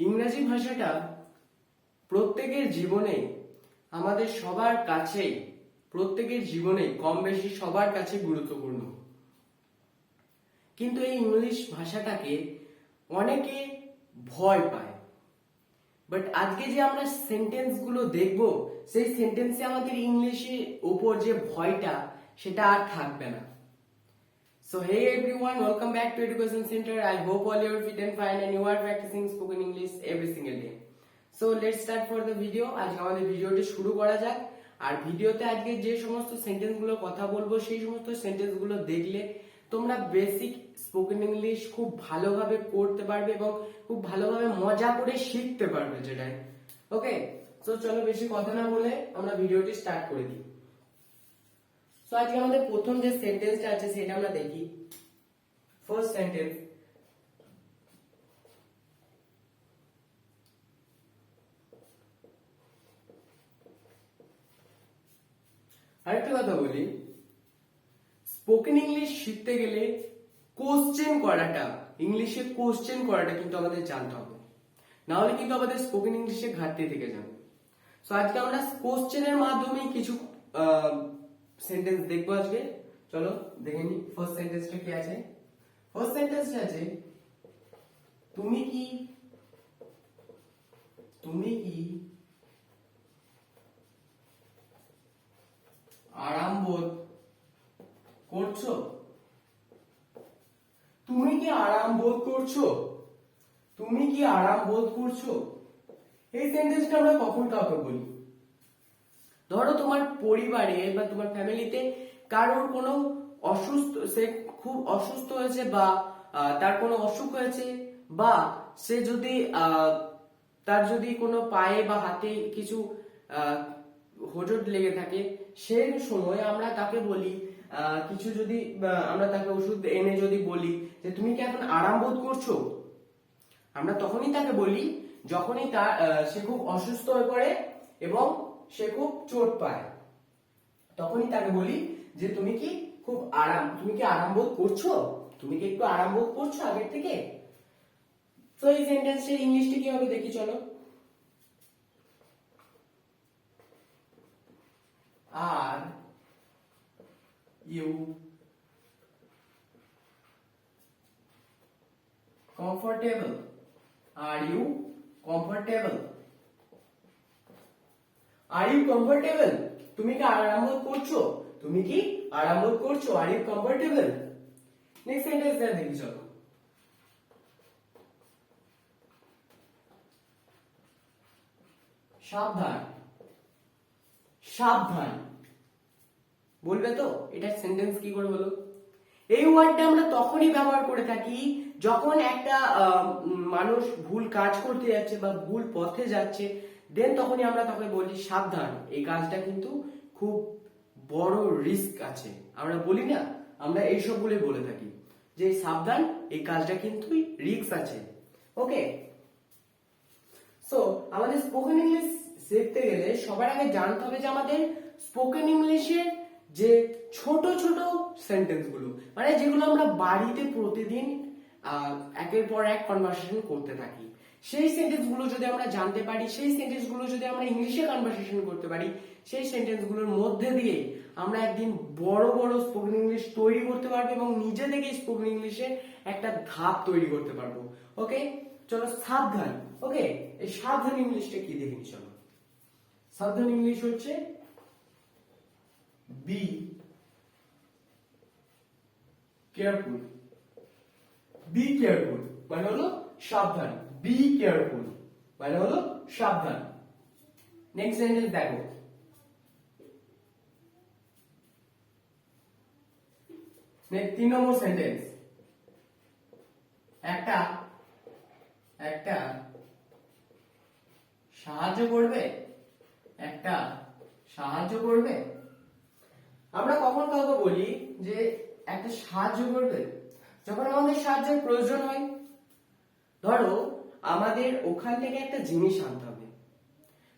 ইংরেজি ভাষাটা প্রত্যেকের জীবনে, আমাদের সবার কাছেই, প্রত্যেকের জীবনে কম বেশি সবার কাছে গুরুত্বপূর্ণ। কিন্তু এই ইংলিশ ভাষাটাকে অনেকে ভয় পায়। বাট আজকে যে আমরা সেন্টেন্স গুলো দেখবো, সেই সেন্টেন্সে আমাদের ইংলিশের উপর যে ভয়টা, সেটা আর থাকবে না। So hey everyone, welcome back to Education Center. I hope all you are fit and fine and you are practicing spoken English every single day. So let's start for the video. আজকে আমাদের ভিডিওটি শুরু করা যাক। আর ভিডিওতে আজকে যে সমস্ত সেন্টেন্স গুলো কথা বলবো, সেই সমস্ত সেন্টেন্স গুলো দেখলে তোমরা বেসিক স্পোকেন ইংলিশ খুব ভালোভাবে করতে পারবে এবং খুব ভালোভাবে মজা করে শিখতে পারবে যেটাই। ওকে, সো চলো বেশি কথা না বলে আমরা ভিডিওটি স্টার্ট করে দিই। সো আজকে আমাদের প্রথম যে সেন্টেন্সটা আছে সেটা আমরা দেখি। ফার্স্ট সেন্টেন্স, আরেকটা কথা বলি, স্পোকেন ইংলিশ শিখতে গেলে কোশ্চেন করাটা, ইংলিশে কোশ্চেন করাটা কিন্তু আমাদের জানতে হবে, না হলে কিন্তু আমাদের স্পোকেন ইংলিশে ঘাটতি থেকে যাবে। সো আজকে আমরা কোশ্চেনের মাধ্যমে কিছু সেন্টেন্স দেখবো আজকে। চলো দেখে নি ফার্স্ট সেন্টেন্সটা কি আছে। ফার্স্ট সেন্টেন্সটা আছে, তুমি কি আরাম বোধ করছো? তুমি কি আরাম বোধ করছো? তুমি কি আরাম বোধ করছো? এই সেন্টেন্সটা আমরা কখন কাউকে বলি? ধরো তোমার পরিবারে বা তোমার ফ্যামিলিতে কারোর কোনো অসুস্থ, সে খুব অসুস্থ হয়েছে বা তার কোনো অসুখ হয়েছে, বা সে যদি তার যদি কোনো পায়ে বা হাতে কিছু হোঁচট লেগে থাকে, সেই সময় আমরা তাকে বলি কিছু যদি আমরা তাকে ওষুধ এনে যদি বলি যে তুমি কি এখন আরাম বোধ করছো, আমরা তখনই তাকে বলি যখনই তার সে খুব অসুস্থ হয়ে পড়ে এবং সে খুব চোট পায়, তখনই তাকে বলি যে তুমি কি আরাম বোধ করছো, তুমি কি একটু আরাম বোধ করছো আগের থেকে। তো এই সেন্টেন্সের ইংলিশটা কি হবে দেখি চলো। Are you comfortable? Are you comfortable? Are you comfortable? তুমি কি আরাম বোধ করছো? তুমি কি আরাম বোধ করছো? আর ইউ কমফোর্টেবল? নেক্সট সেন্টেন্সটা দেখি চলো। সাবধান। সাবধান বলবে তো এটা সেন্টেন্স কি করে হলো? এই ওয়ার্ডটা আমরা তখনই ব্যবহার করে থাকি যখন একটা মানুষ ভুল কাজ করতে যাচ্ছে বা ভুল পথে যাচ্ছে, দেন তখনই আমরা তাকে বলি সাবধান, এই কাজটা কিন্তু খুব বড় রিস্ক আছে। আমরা বলি না, আমরা এইসব বলে বলে থাকি যে সাবধান, এই কাজটা কিন্তু রিস্ক আছে। ওকে, সো আমাদের স্পোকেন ইংলিশ শিখতে গেলে সবার আগে জানতে হবে যে আমাদের স্পোকেন ইংলিশের যে ছোট ছোট সেন্টেন্স গুলো, মানে যেগুলো আমরা বাড়িতে প্রতিদিন একের পর এক কনভারসেশন করতে থাকি, সেই সেন্টেন্স গুলো যদি আমরা জানতে পারি, সেই সেন্টেন্স গুলো যদি আমরা ইংলিশে কনভারসেশন করতে পারি, সেই সেন্টেন্স গুলোর মধ্যে দিয়ে আমরা একদিন বড় বড় স্পোকেন ইংলিশ তৈরি করতে পারবো এবং নিজে থেকে স্পোকেন ইংলিশে একটা ধাপ তৈরি করতে পারবো। ওকে, চলো সাবধান। ওকে, এই সাবধান ইংলিশটা কি দেখিনি চলো। সাবধান ইংলিশ হচ্ছে বি কেয়ারফুল। বি কেয়ারফুল মানে হলো সাবধান। বি কেয়ারফুল মানে হলো সাবধান। নেক্সট সেন্টেন্স দেখো, তিন নম্বর সেন্টেন্স, একটা সাহায্য করবে? একটা সাহায্য করবে? আমরা কখন কাউকে বলি যে একটা সাহায্য করবে? যখন আমাদের সাহায্যের প্রয়োজন হয়। ধরো আমাদের ওখান থেকে একটা জিনিস আনতে হবে,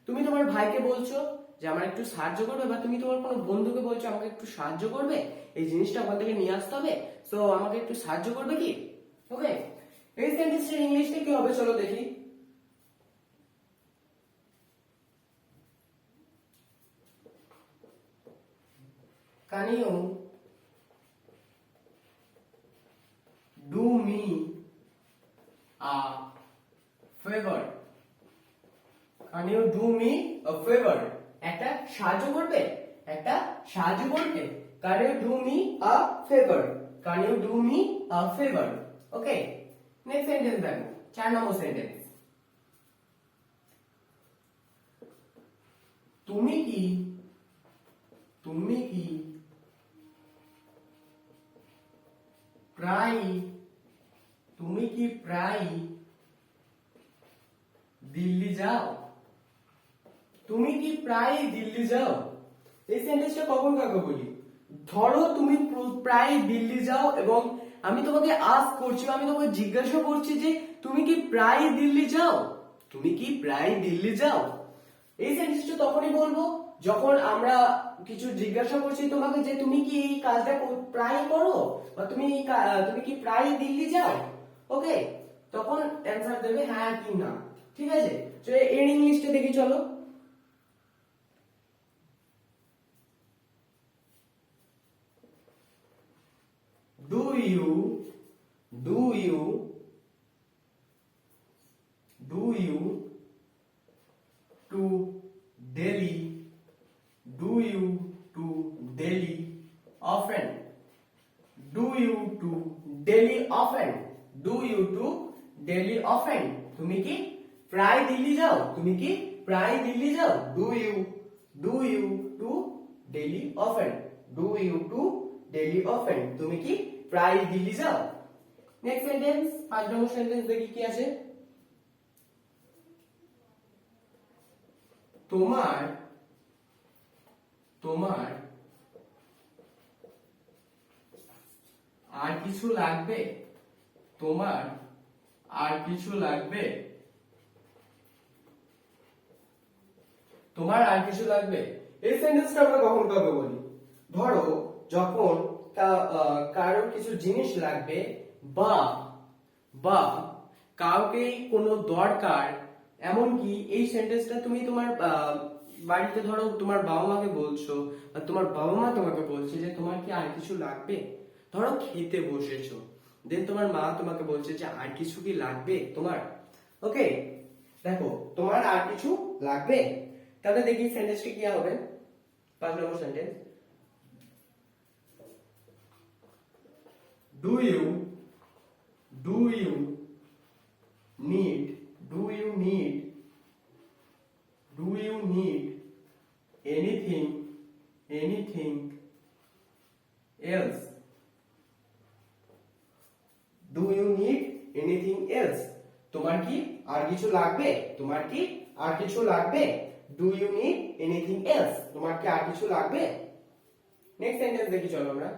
তুমি তোমার ভাইকে বলছো যে আমার একটু সাহায্য করবে, বা তুমি তোমার কোনো বন্ধুকে বলছো আমাকে একটু সাহায্য করবে, এই জিনিসটা ওখান থেকে নিয়ে আসতে হবে, সো আমাকে একটু সাহায্য করবে কি? ওকে, এই সেন্টেন্সের ইংলিশটা কি হবে চলো দেখি। can you do me a favor? Can you do me a favor? একটা সাহায্য করবে, একটা সাহায্য করবে। Can you do me a favor? Can you do me a favor? Okay, next sentence দেখো, 4 নম্বর সেন্টেন্স। তুমি কি প্রায় দিল্লি যাও? তুমি কি প্রায় দিল্লি যাও? এই সেন্টেন্সটা কখন কাকে বলি? ধরো তুমি প্রায় দিল্লি যাও এবং আমি তোমাকে আস্ক করছি, আমি তোমাকে জিজ্ঞাসা করছি যে তুমি কি প্রায় দিল্লি যাও? তুমি কি প্রায় দিল্লি যাও? এই সেন্টেন্সটা তখনই বলবো যখন আমরা কিছু জিজ্ঞাসা করছি তোমাকে যে তুমি কি এই কাজটা প্রায় করো বা তুমি কি প্রায় দিল্লি যাও। ওকে, তখন অ্যানসার দেবে হ্যাঁ কি না। ঠিক আছে, তো এর ইংলিশটা দেখি চলো। Do you to Delhi? Do you to Delhi often? Do you to Delhi often? Do you to Delhi often? তুমি কি প্রায় দিল্লি যাও? তুমি কি প্রায় দিল্লি যাও? Do you to Delhi often? Do you to Delhi often? তুমি কি প্রায় দিল্লি যাও? নেক্সট সেন্টেন্স, 5 নম্বর সেন্টেন্স দেখি কি আছে। তোমার আর কিছু লাগবে? তোমার আর কিছু লাগবে? তোমার আর কিছু লাগবে? এই সেন্টেন্সটা আমরা কখন কাকে বলি? ধরো যখন কারোর কিছু জিনিস লাগবে বা কাউকে কোনো দরকার, এমনকি এই সেন্টেন্সটা তুমি তোমার বাড়িতে ধরো তোমার বাবা মাকে বলছো বা তোমার বাবা মা তোমাকে বলছে যে তোমার কি আর কিছু লাগবে। ধরো খেতে বসেছো, দেন তোমার মা তোমাকে বলছে যে আর কিছু কি লাগবে তোমার। ওকে, দেখো তোমার আর কিছু লাগবে, তাহলে দেখি সেন্টেন্সটা কি হবে। 5 নম্বর sentence, Do you need anything else? Do you need anything else? তোমার কি আর কিছু লাগবে? তোমার কি আর কিছু লাগবে? Do you need anything else? তোমার কি আর কিছু লাগবে? নেক্সট সেন্টেন্স দেখি চলো আমরা।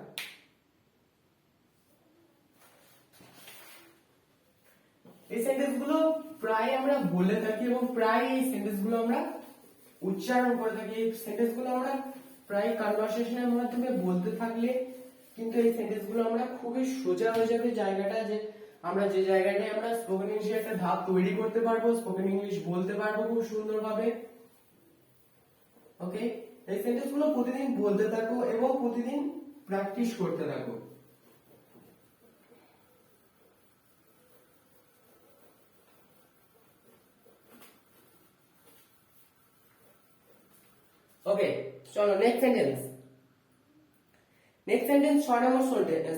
এই সেন্টেন্স গুলো প্রায় আমরা বলে থাকি এবং প্রায় এই সেন্টেন্স গুলো আমরা উচ্চারণ করে থাকি। এই সেন্টেন্স গুলো আমরা প্রায় কনভারসেশনের মাধ্যমে বলতে থাকলে কিন্তু এই সেন্টেন্স গুলো আমরা খুবই সোজা হয়ে যাবে জায়গাটা, যে আমরা যে জায়গাটায় আমরা স্পোকেন ইংলিশের একটা ধাপ তৈরি করতে পারবো, স্পোকেন ইংলিশ বলতে পারবো খুব সুন্দরভাবে। ওকে, এই সেন্টেন্স গুলো প্রতিদিন বলতে থাকো এবং প্রতিদিন প্র্যাকটিস করতে থাকো। ওকে, চলো নেক্সট সেন্টেন্স। 6 নম্বর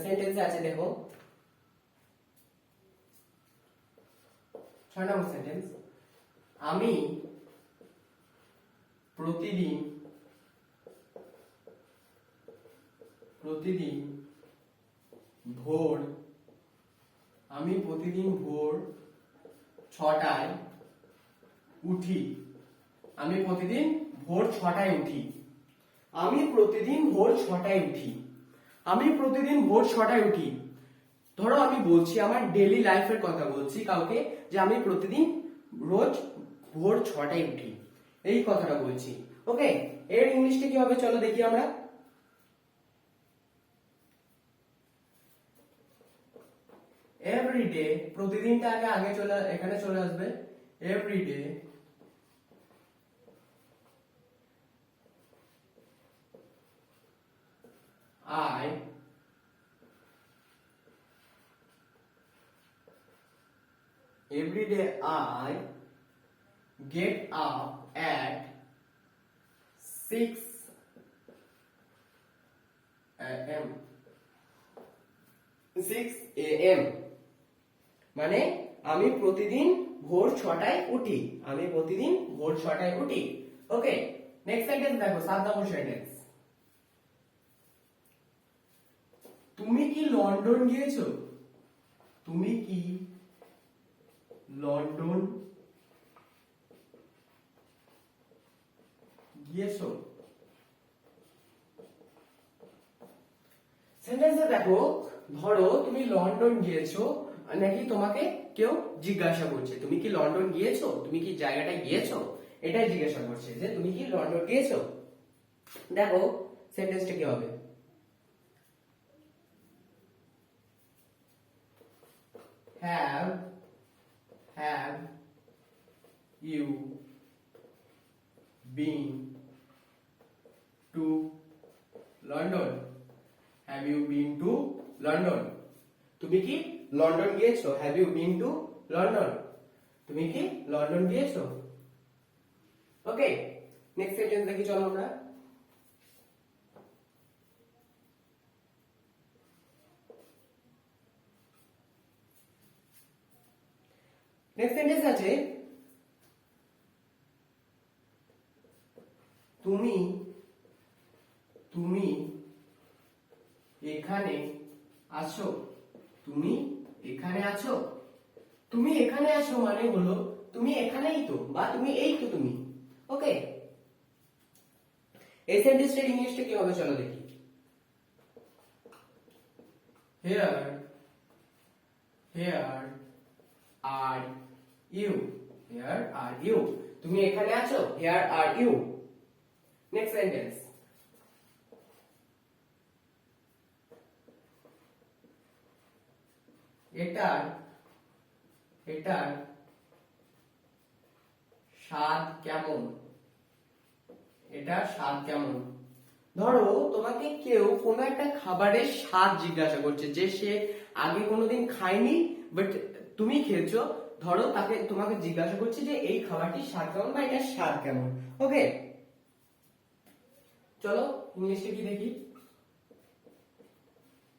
সেন্টেন্সে আছে, দেখো 6 নম্বর সেন্টেন্স, আমি প্রতিদিন ভোর 6টায় উঠি। আমি প্রতিদিন ভোর 6টায় উঠি। আমি প্রতিদিন ভোর 6টায় উঠি। আমি প্রতিদিন ভোর 6টায় উঠি। ধরো আমি বলছি আমার ডেইলি লাইফের কথা বলছি কাউকে, যে আমি প্রতিদিন রোজ ভোর 6টায় উঠি, এই কথাটা বলছি। ওকে, এর ইংলিশটা কি হবে চলো দেখি আমরা। এভরিডে, প্রতিদিনটা আগে এখানে চলে আসবে। Everyday I every day I get up at 6 a.m. 6 a.m. মানে আমি প্রতিদিন ভোর 6টায় উঠি। আমি প্রতিদিন ভোর 6টায় উঠি। ওকে, নেক্সট সেন্টেন্স দেখো, 7 নম্বর সেন্টেন্স। তুমি কি লন্ডন গিয়েছো? তুমি কি লন্ডন গিয়েছো? সেন্টেন্সে দেখো, ধরো তুমি লন্ডন গিয়েছো, নাকি তোমাকে কেউ জিজ্ঞাসা করছে তুমি কি লন্ডন গিয়েছো, তুমি কি জায়গাটা গিয়েছো, এটাই জিজ্ঞাসা করছে যে তুমি কি লন্ডন গিয়েছো। দেখো সেন্টেন্সটা কি হবে, have you been to London? Have you been to London? তুমি কি লন্ডন গিয়েছো? Have you been to London? তুমি কি লন্ডন গিয়েছো? ওকে, নেক্সট সেন্টেন্স দেখি চলো আমরা। নেক্সট সেন্টেন্স আছে, তুমি তুমি এখানে আছো। তুমি এখানে আছো। তুমি এখানে আছো মানে হলো তুমি এখানেই তো, বা তুমি এই তো তুমি। ওকে, এই সেন্টেন্সটার ইংলিশটা কি হবে চলো দেখি। Here are you. Here are you. তুমি এখানে আছো। Here are you. Next sentence. এটার স্বাদ কেমন? এটার স্বাদ কেমন? ধরো তোমাকে কেউ কোনো একটা খাবারের স্বাদ জিজ্ঞাসা করছে, যে সে আগে কোনোদিন খায়নি বাট তুমি খেয়েছো। ধরো তোমাকে জিজ্ঞাসা করছে যে এই খাবারটির স্বাদ কেমন বা এটার স্বাদ কেমন। ওকে, চলো ইংলিশে কি দেখি।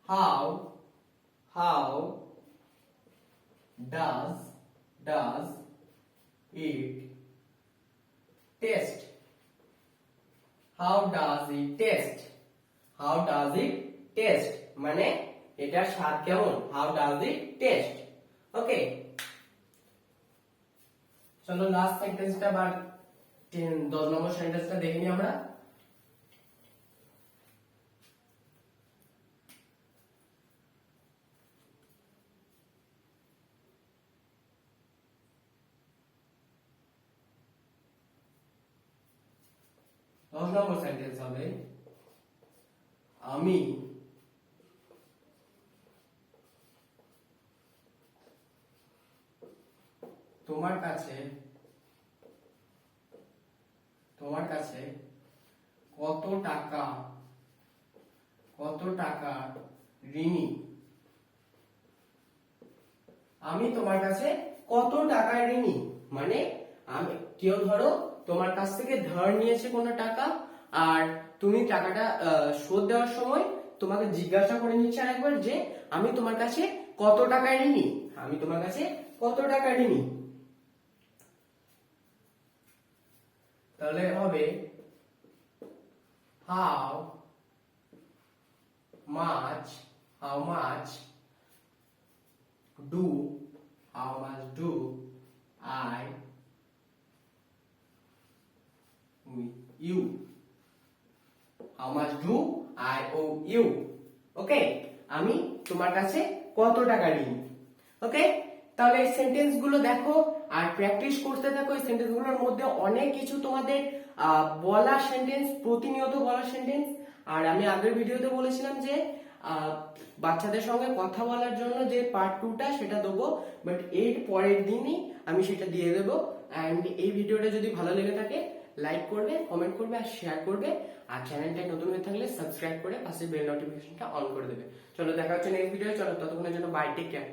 How does it taste? How does it taste? How does it taste? মানে এটার স্বাদ কেমন? How does it taste? ওকে, চলো লাস্ট সেন্টেন্সটা বা 10 নম্বর সেন্টেন্সটা দেখে নিই আমরা। দশ নম্বর সেন্টেন্স হবে, আমি তোমার কাছে কত টাকা ঋণী? আমি তোমার কাছে কত টাকা ঋণী মানে কেউ ধরো তোমার কাছ থেকে ধার নিয়েছে কোনো টাকা, আর তুমি টাকাটা শোধ দেওয়ার সময় তোমাকে জিজ্ঞাসা করে নিচ্ছে আরেকবার যে আমি তোমার কাছে কত টাকা ঋণী। আমি তোমার কাছে কত টাকা ঋণী। তাহলে হবে how much do I you? How much do I owe you? ওকে, আমি তোমার কাছে কত টাকা ঋণী। ওকে, তাহলে এই সেন্টেন্স গুলো দেখো আর প্র্যাকটিস করতে থাকো। এই সেন্টেন্স গুলোর মধ্যে অনেক কিছু তোমাদের বলা সেন্টেন্স, প্রতিনিয়ত বলা সেন্টেন্স। আর আমি আগের ভিডিওতে বলেছিলাম যে বাচ্চাদের সঙ্গে কথা বলার জন্য যে পার্ট 2টা সেটা দেবো, বাট এর পরের দিনই আমি সেটা দিয়ে দেবো। অ্যান্ড এই ভিডিওটা যদি ভালো লেগে থাকে লাইক করবে, কমেন্ট করবে আর শেয়ার করবে। আর চ্যানেলটায় নতুন হয়ে থাকলে সাবস্ক্রাইব করে পাশে বেল নোটিফিকেশনটা অন করে দেবে। চলো দেখা হচ্ছে নেক্সট ভিডিও। চলো ততক্ষণের জন্য বাই, টেক কেয়ার।